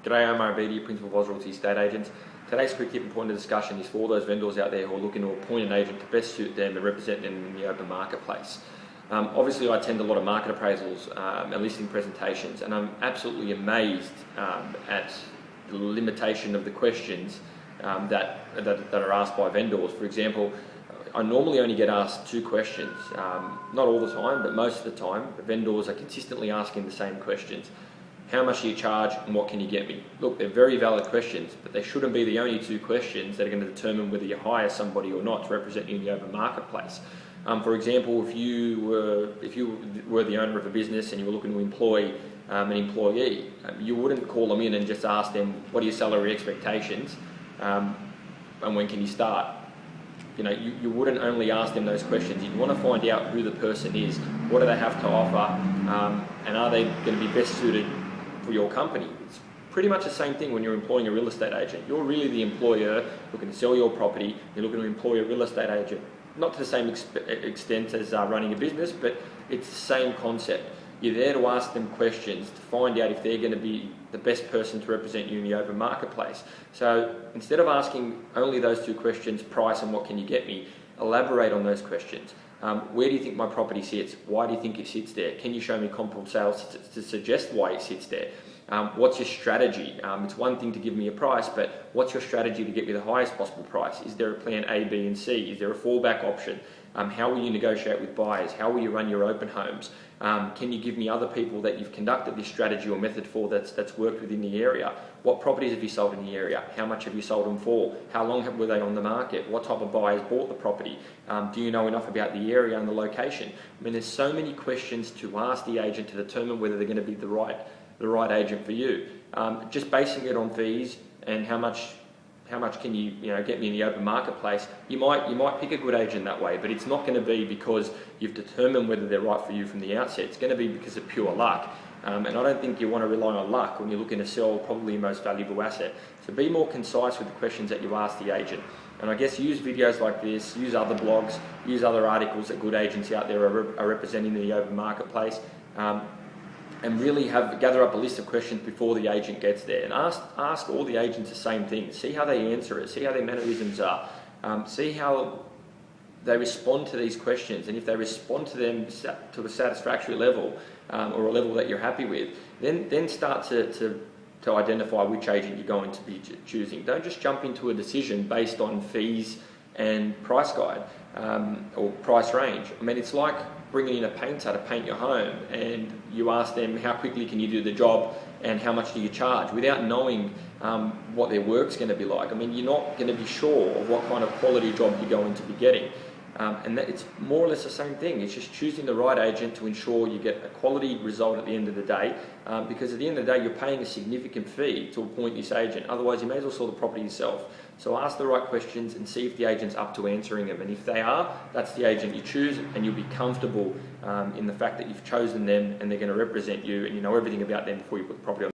G'day, Omar Abidi, Principal of Oz Realty Estate Agents. Today's quick tip and point of discussion is for those vendors out there who are looking to appoint an agent to best suit them and represent them in the open marketplace. Obviously, I attend a lot of market appraisals and listing presentations, and I'm absolutely amazed at the limitation of the questions that are asked by vendors. For example, I normally only get asked 2 questions, not all the time, but most of the time. Vendors are consistently asking the same questions. How much do you charge and what can you get me? Look, they're very valid questions, but they shouldn't be the only 2 questions that are going to determine whether you hire somebody or not to represent you in the open marketplace. For example, if you were the owner of a business and you were looking to employ an employee, you wouldn't call them in and just ask them, what are your salary expectations and when can you start? You wouldn't only ask them those questions. You'd want to find out who the person is, what do they have to offer, and are they going to be best suited for your company. It's pretty much the same thing when you're employing a real estate agent. You're really the employer looking to sell your property. You're looking to employ a real estate agent. Not to the same extent as running a business, but it's the same concept. You're there to ask them questions to find out if they're going to be the best person to represent you in the open marketplace. So instead of asking only those 2 questions, price and what can you get me, elaborate on those questions. Where do you think my property sits? Why do you think it sits there? Can you show me comparable sales to suggest why it sits there? What's your strategy? It's one thing to give me a price, but what's your strategy to get me the highest possible price? Is there a plan A, B, and C? Is there a fallback option? How will you negotiate with buyers? How will you run your open homes? Can you give me other people that you've conducted this strategy or method for that's worked within the area? What properties have you sold in the area? How much have you sold them for? How long were they on the market? What type of buyers bought the property? Do you know enough about the area and the location? I mean, there's so many questions to ask the agent to determine whether they're going to be the right agent for you. Just basing it on fees and how much can you get me in the open marketplace, you might pick a good agent that way, but it's not going to be because you've determined whether they're right for you from the outset. It's going to be because of pure luck. And I don't think you want to rely on luck when you're looking to sell probably your most valuable asset. So be more concise with the questions that you ask the agent. And I guess use videos like this, use other blogs, use other articles that good agents out there are representing in the open marketplace. And really gather up a list of questions before the agent gets there, and ask all the agents the same thing. See how they answer it, see how their mannerisms are, see how they respond to these questions, and if they respond to them to a satisfactory level or a level that you're happy with, then start to identify which agent you're going to be choosing. Don't just jump into a decision based on fees and price guide or price range. I mean, it's like bringing in a painter to paint your home and you ask them how quickly can you do the job and how much do you charge without knowing what their work's going to be like. I mean, you're not going to be sure of what kind of quality job you're going to be getting. And it's more or less the same thing. It's just choosing the right agent to ensure you get a quality result at the end of the day, because at the end of the day, you're paying a significant fee to appoint this agent. Otherwise, you may as well sell the property yourself. So ask the right questions and see if the agent's up to answering them. And if they are, that's the agent you choose, and you'll be comfortable in the fact that you've chosen them and they're going to represent you and you know everything about them before you put the property on.